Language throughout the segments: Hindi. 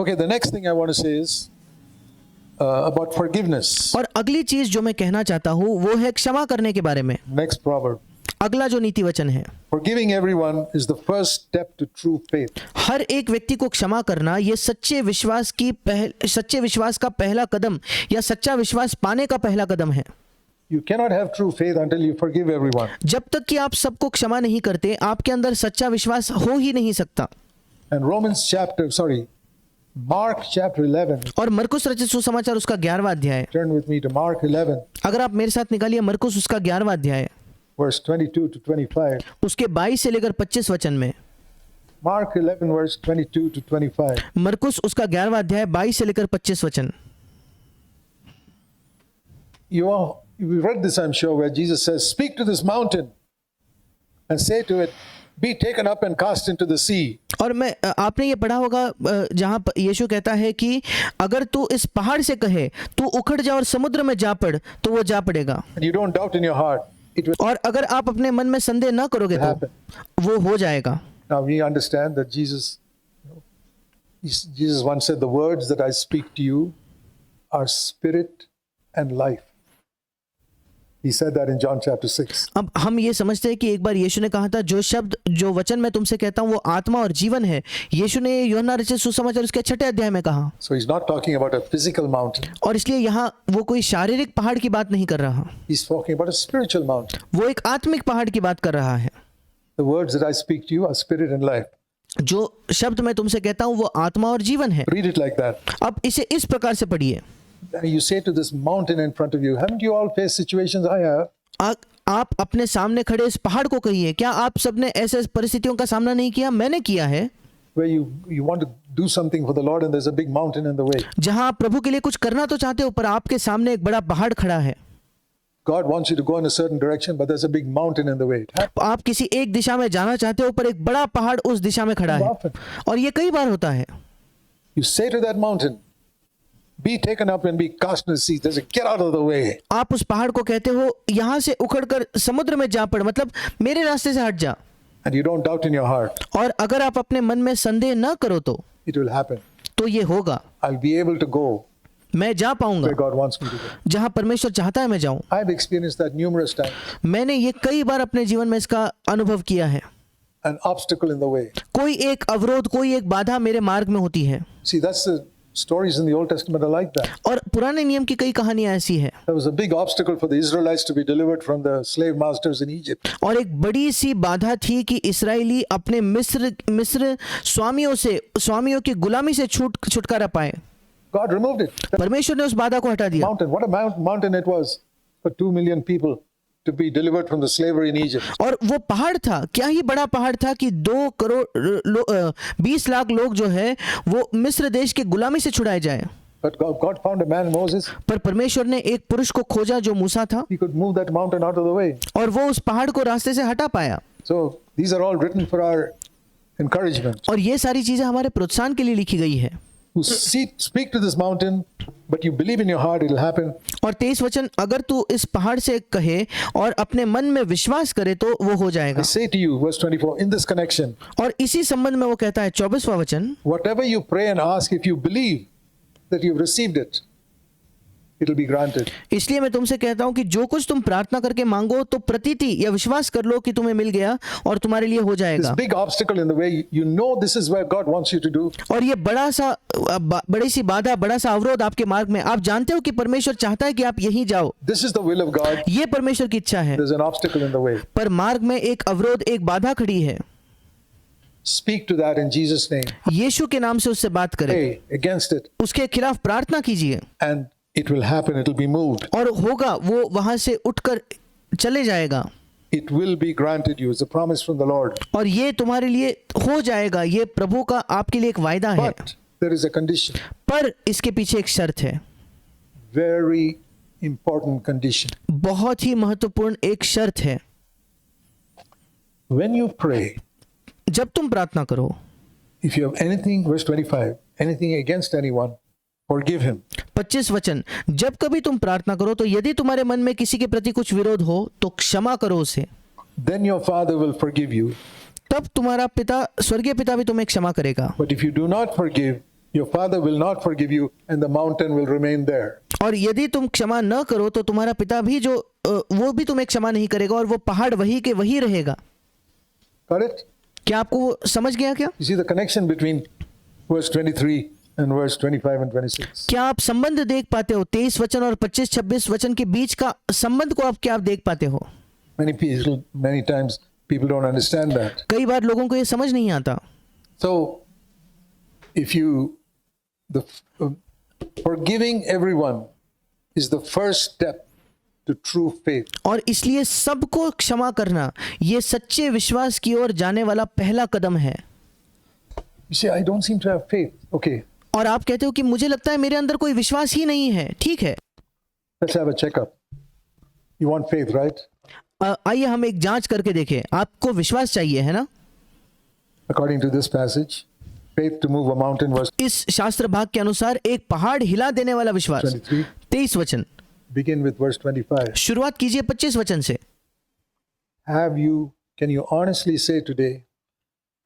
Okay, the next thing I want to say is about forgiveness. और अगली चीज जो मैं कहना चाहता हूँ वो है क्षमा करने के बारे में। Next proverb. अगला जो नीति वचन है, Forgiving everyone is the first step to true faith. हर एक व्यक्ति को क्षमा करना ये सच्चे विश्वास का पहला कदम या सच्चा विश्वास पाने का पहला कदम है। You cannot have true faith until you forgive everyone. जब तक कि आप सबको क्षमा नहीं करते, आपके अंदर सच्चा विश्वास हो ही नहीं सकता। And Mark chapter 11. और मरकुस रचित सुसमाचार उसका 11वां अध्याय। Turn with me to Mark 11, अगर आप मेरे साथ निकालिए मरकुस उसका 11वां अध्याय, verse 22 to 25. उसके 22 से लेकर 25 वचन में। Mark 11, verse 22 to 25. मरकुस उसका 11वां अध्याय 22 से लेकर 25 वचन। You read this, I'm sure, where Jesus says, "Speak to this mountain and say to it, be taken up and cast into the sea." और आपने ये पढ़ा होगा जहाँ यीशु कहता है कि अगर तू इस पहाड़ से कहे तू उखड़ जा और समुद्र में जा पड़, तो वो जा पड़ेगा। And you don't doubt in your heart, it will. और अगर आप अपने मन में संदेह न करोगे तो वो हो जाएगा। Now we understand that Jesus once said, "The words that I speak to you are spirit and life." He said that in John chapter 6. अब हम ये समझते हैं कि एक बार यीशु ने कहा था, जो वचन मैं तुमसे कहता हूँ वो आत्मा और जीवन है। यीशु ने यूहन्ना रचित सुसमाचार उसके 6 अध्याय में कहा। So he's not talking about a physical mountain. और इसलिए यहाँ वो कोई शारीरिक पहाड़ की बात नहीं कर रहा, He's talking about a spiritual mountain. वो एक आत्मिक पहाड़ की बात कर रहा है। The words that I speak to you are spirit and life. जो शब्द मैं तुमसे कहता हूँ वो आत्मा और जीवन है। Read it like that. अब इसे इस प्रकार से पढ़िए। You say to this mountain in front of you, haven't you all faced situations I have? आप अपने सामने खड़े इस पहाड़ को कहिए, क्या आप सबने ऐसे परिस्थितियों का सामना नहीं किया? मैंने किया है। Where you want to do something for the Lord and there's a big mountain in the way. जहां आप प्रभु के लिए कुछ करना तो चाहते हो पर आपके सामने एक बड़ा पहाड़ खड़ा है। God wants you to go in a certain direction, but there's a big mountain in the way. आप किसी एक दिशा में जाना चाहते हो पर एक बड़ा पहाड़ उस दिशा में खड़ा है, और ये कई बार होता है। You say to that mountain, be taken up and be cast in the sea. There's a get out of the way. आप उस पहाड़ को कहते हो यहाँ से उखड़कर समुद्र में जा पड़, मतलब मेरे रास्ते से हट जा। And you don't doubt in your heart. और अगर आप अपने मन में संदेह न करो तो it will happen. तो ये होगा। I'll be able to go मैं जा पाऊंगा where God wants me to go. जहां परमेश्वर चाहता है मैं जाऊं। I've experienced that numerous times. मैंने ये कई बार अपने जीवन में इसका अनुभव किया है। An obstacle in the way. कोई एक अवरोध, कोई एक बाधा मेरे मार्ग में होती है। See, that's the stories in the Old Testament are like that. और पुराने नियम की कई कहानियां ऐसी है। There was a big obstacle for the Israelites to be delivered from the slave masters in Egypt. और एक बड़ी सी बाधा थी कि इस्राएली अपने मिस्र स्वामियों की गुलामी से छुटकारा पाए। God removed it. परमेश्वर ने उस बाधा को हटा दिया। Mountain, what a mountain it was for 2 million people to be delivered from the slavery in Egypt. और वो पहाड़ था, क्या ही बड़ा पहाड़ था कि 20 लाख लोग जो है वो मिस्र देश के गुलामी से छुड़ाए जाए। But God found a man, Moses. पर परमेश्वर ने एक पुरुष को खोजा जो मूसा था। He could move that mountain out of the way. और वो उस पहाड़ को रास्ते से हटा पाया। So these are all written for our encouragement. और ये सारी चीजें हमारे प्रोत्साहन के लिए लिखी गई है। Who speak to this mountain, but you believe in your heart it'll happen. और 23 वचन, अगर तू इस पहाड़ से कहे और अपने मन में विश्वास करे तो वो हो जाएगा। I say to you, verse 24, in this connection. और इसी संबंध में वो कहता है 24वां वचन, Whatever you pray and ask, if you believe that you've received it, it'll be granted. इसलिए मैं तुमसे कहता हूँ कि जो कुछ तुम प्रार्थना करके मांगो तो प्रतीति या विश्वास कर लो कि तुम्हें मिल गया और तुम्हारे लिए हो जाएगा। This big obstacle in the way, you know this is where God wants you to do. और ये बड़ी सी बाधा, बड़ा सा अवरोध आपके मार्ग में, आप जानते हो कि परमेश्वर चाहता है कि आप यहीं जाओ। This is the will of God. ये परमेश्वर की इच्छा है। There's an obstacle in the way. पर मार्ग में एक अवरोध, एक बाधा खड़ी है। Speak to that in Jesus' name. यीशु के नाम से उससे बात करें। Pray against it. उसके खिलाफ प्रार्थना कीजिए। And it will happen. It'll be moved. और होगा, वो वहां से उठकर चले जाएगा। It will be granted you. It's a promise from the Lord. और ये तुम्हारे लिए हो जाएगा, ये प्रभु का आपके लिए एक वायदा है। But there is a condition. पर इसके पीछे एक शर्त है। Very important condition. बहुत ही महत्वपूर्ण एक शर्त है। When you pray, जब तुम प्रार्थना करो, if you have anything, verse 25, anything against anyone, forgive him. 25 वचन, जब कभी तुम प्रार्थना करो तो यदि तुम्हारे मन में किसी के प्रति कुछ विरोध हो तो क्षमा करो उसे। Then your Father will forgive you. तब तुम्हारा पिता, स्वर्गीय पिता भी तुम्हें क्षमा करेगा। But if you do not forgive, your father will not forgive you and the mountain will remain there. और यदि तुम क्षमा न करो तो तुम्हारा पिता भी जो वो भी तुम्हें क्षमा नहीं करेगा और वो पहाड़ वही के वही रहेगा। Got it? क्या आपको वो समझ गया क्या? You see the connection between verse 23 and verse 25 and 26. क्या आप संबंध देख पाते हो? 23 वचन और 25-26 वचन के बीच का संबंध को आप क्या देख पाते हो? Many times people don't understand that. कई बार लोगों को ये समझ नहीं आता। So if forgiving everyone is the first step to true faith. और इसलिए सबको क्षमा करना ये सच्चे विश्वास की ओर जाने वाला पहला कदम है। You say, I don't seem to have faith. Okay, और आप कहते हो कि मुझे लगता है मेरे अंदर कोई विश्वास ही नहीं है। ठीक है, let's have a checkup. You want faith, right? आइए हम एक जांच करके देखें। आपको विश्वास चाहिए है ना? According to this passage, faith to move a mountain was इस शास्त्र भाग के अनुसार एक पहाड़ हिला देने वाला विश्वास। 23. 23 वचन। Begin with verse 25. शुरुआत कीजिए 25 वचन से। Can you honestly say today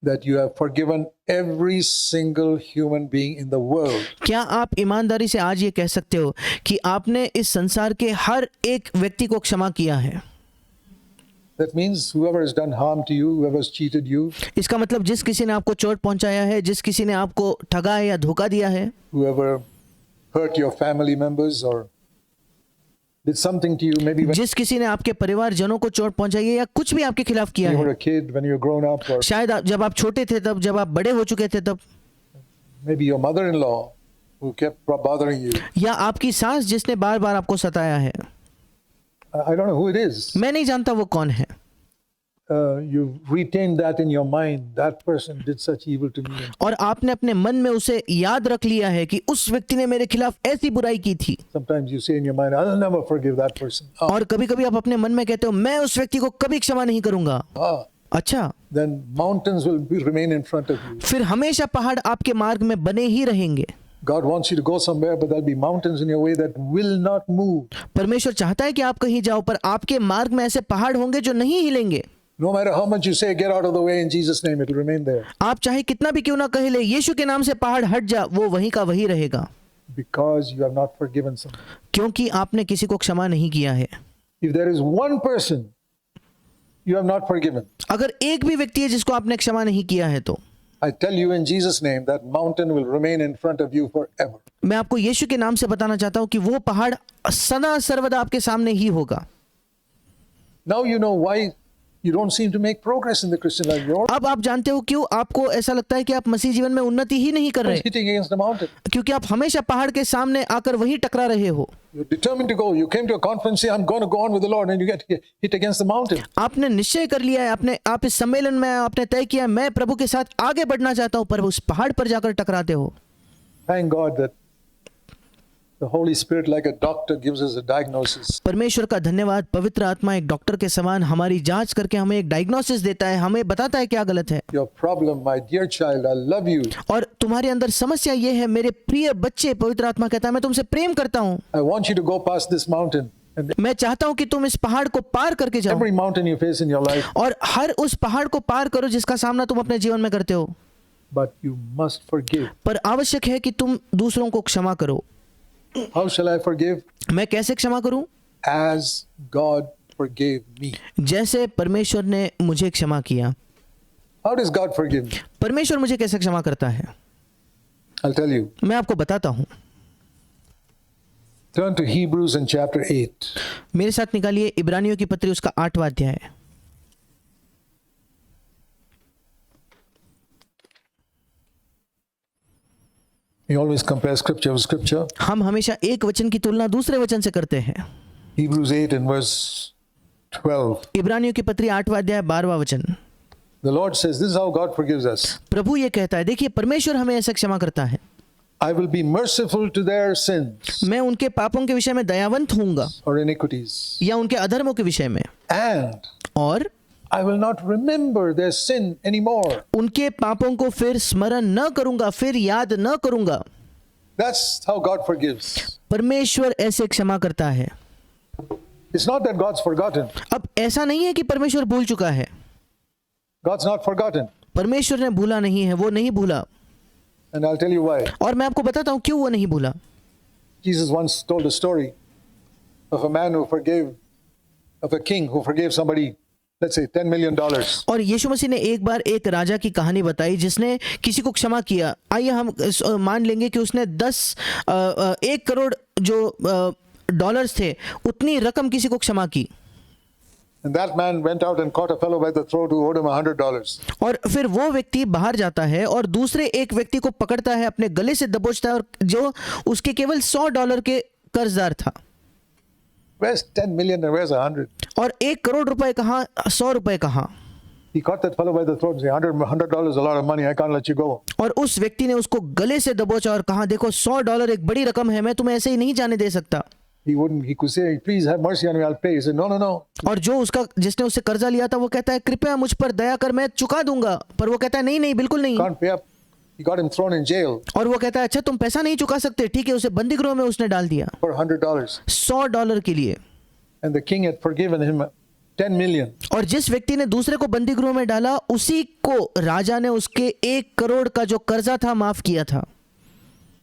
that you have forgiven every single human being in the world? क्या आप ईमानदारी से आज ये कह सकते हो कि आपने इस संसार के हर एक व्यक्ति को क्षमा किया है? That means whoever has done harm to you, whoever has cheated you, इसका मतलब जिस किसी ने आपको चोट पहुंचाया है, जिस किसी ने आपको ठगा है या धोखा दिया है, whoever hurt your family members or did something to you, maybe when जिस किसी ने आपके परिवार जनों को चोट पहुंचाई है या कुछ भी आपके खिलाफ किया you है, were a kid, when you were grown up, or शायद जब आप छोटे थे तब, जब आप बड़े हो चुके थे तब, maybe your mother-in-law who kept bothering you. या आपकी सास जिसने बार बार आपको सताया है। I don't know who it is. मैं नहीं जानता वो कौन है। You've retained that in your mind. That person did such evil to me. और आपने अपने मन में उसे याद रख लिया है कि उस व्यक्ति ने मेरे खिलाफ ऐसी बुराई की थी। Sometimes you say in your mind, I'll never forgive that person. और कभी कभी आप अपने मन में कहते हो मैं उस व्यक्ति को कभी क्षमा नहीं करूंगा। अच्छा, Then mountains will remain in front of you. फिर हमेशा पहाड़ आपके मार्ग में बने ही रहेंगे। God wants you to go somewhere, but there'll be mountains in your way that will not move. परमेश्वर चाहता है कि आप कहीं जाओ, पर आपके मार्ग में ऐसे पहाड़ होंगे जो नहीं हिलेंगे। No matter how much you say, get out of the way in Jesus' name, it will remain there. आप चाहे कितना भी क्यों ना कह ले, यीशु के नाम से पहाड़ हट जा, वो वहीं का वहीं रहेगा। Because you have not forgiven someone. क्योंकि आपने किसी को क्षमा नहीं किया है। If there is one person you have not forgiven, अगर एक भी व्यक्ति है जिसको आपने क्षमा नहीं किया है तो I tell you in Jesus' name that mountain will remain in front of you forever. मैं आपको यीशु के नाम से बताना चाहता हूं कि वो पहाड़ सदा सर्वदा आपके सामने ही होगा। Now you know why you don't seem to make progress in the Christian life. You're अब आप जानते हो क्यों आपको ऐसा लगता है कि आप मसीह जीवन में उन्नति ही नहीं कर always रहे, hitting against the mountain. क्योंकि आप हमेशा पहाड़ के सामने आकर वहीं टकरा रहे हो। You're determined to go. You came to a conference, say, I'm going to go on with the Lord, and you get hit against the mountain. आपने निश्चय कर लिया है, आप इस सम्मेलन में आपने तय किया मैं प्रभु के साथ आगे बढ़ना चाहता हूं, पर उस पहाड़ पर जाकर टकराते हो। Thank God that the Holy Spirit, like a doctor, gives us a diagnosis. परमेश्वर का धन्यवाद, पवित्र आत्मा एक डॉक्टर के समान हमारी जांच करके हमें एक डायग्नोसिस देता है, हमें बताता है क्या गलत है। Your problem, my dear child, I love you. और तुम्हारे अंदर समस्या ये है, मेरे प्रिय बच्चे, पवित्र आत्मा कहता है मैं तुमसे प्रेम करता हूं, I want you to go past this mountain. And मैं चाहता हूं कि तुम इस पहाड़ को पार करके जाओ, every mountain you face in your life, और हर उस पहाड़ को पार करो जिसका सामना तुम अपने जीवन में करते हो। but you must forgive. पर आवश्यक है कि तुम दूसरों को क्षमा करो। How shall I forgive? मैं कैसे क्षमा करूं? As God forgave me. जैसे परमेश्वर ने मुझे क्षमा किया। How does God forgive me? परमेश्वर मुझे कैसे क्षमा करता है? I'll tell you. मैं आपको बताता हूं। Turn to Hebrews in chapter 8. मेरे साथ निकालिए इब्रानियों की पत्री उसका 8वां अध्याय। We always compare scripture with scripture. हम हमेशा एक वचन की तुलना दूसरे वचन से करते हैं। Hebrews 8 and verse 12. इब्रानियों की पत्री 8वां अध्याय 12वां वचन। The Lord says, this is how God forgives us. प्रभु ये कहता है, देखिए परमेश्वर हमें ऐसे क्षमा करता है, I will be merciful to their sins मैं उनके पापों के विषय में दयावंत होऊंगा or iniquities, या उनके अधर्मों के विषय में, and और I will not remember their sin anymore. उनके पापों को फिर स्मरण न करूंगा, फिर याद न करूंगा। That's how God forgives. परमेश्वर ऐसे क्षमा करता है। It's not that God's forgotten. अब ऐसा नहीं है कि परमेश्वर भूल चुका है, God's not forgotten. परमेश्वर ने भूला नहीं है, वो नहीं भूला। And I'll tell you why. और मैं आपको बताता हूँ क्यों वो नहीं भूला। Jesus once told a story of a man who forgave, of a king who forgave somebody, let's say $10 million. और यीशु मसीह ने एक बार एक राजा की कहानी बताई जिसने किसी को क्षमा किया। आइए हम मान लेंगे कि उसने 1 करोड़ जो डॉलर्स थे उतनी रकम किसी को क्षमा की। And that man went out and caught a fellow by the throat who owed him $100. और फिर वो व्यक्ति बाहर जाता है और दूसरे एक व्यक्ति को पकड़ता है, अपने गले से दबोचता है, और जो उसके केवल $100 के कर्जदार था। Where's 10 million and where's 100? और 1 करोड़ रुपए कहाँ, 100 रुपए कहाँ? He caught that fellow by the throat and said, $100 is a lot of money. I can't let you go. और उस व्यक्ति ने उसको गले से दबोचा और कहा, देखो $100 एक बड़ी रकम है, मैं तुम्हें ऐसे ही नहीं जाने दे सकता। He wouldn't. He could say, please have mercy on me, I'll pay. He said, no, no, no. और जो जिसने उससे कर्जा लिया था वो कहता है, कृपया मुझ पर दया कर, मैं चुका दूंगा। पर वो कहता है, नहीं नहीं, बिल्कुल नहीं। Can't pay up. He got him thrown in jail और वो कहता है, अच्छा तुम पैसा नहीं चुका सकते, ठीक है। उसे बंदी गृह में उसने डाल दिया for $100. $100 के लिए। And the king had forgiven him 10 million. और जिस व्यक्ति ने दूसरे को बंदी गृह में डाला, उसी को राजा ने उसके 1 करोड़ का जो कर्जा था माफ किया था।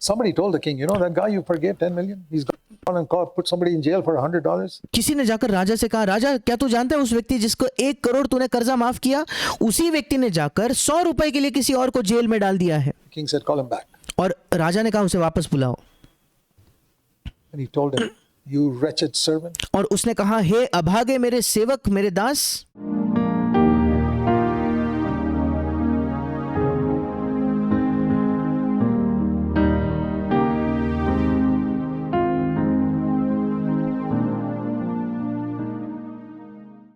Somebody told the king, you know that guy you forgave 10 million? He's gone and put somebody in jail for $100. किसी ने जाकर राजा से कहा, राजा क्या तू जानता है उस व्यक्ति जिसको 1 करोड़ तूने कर्जा माफ किया, उसी व्यक्ति ने जाकर 100 रुपए के लिए किसी और को जेल में डाल दिया है। The king said, call him back. और राजा ने कहा, उसे वापस बुलाओ। And he told him, you wretched servant. और उसने कहा, हे अभागे मेरे सेवक, मेरे दास,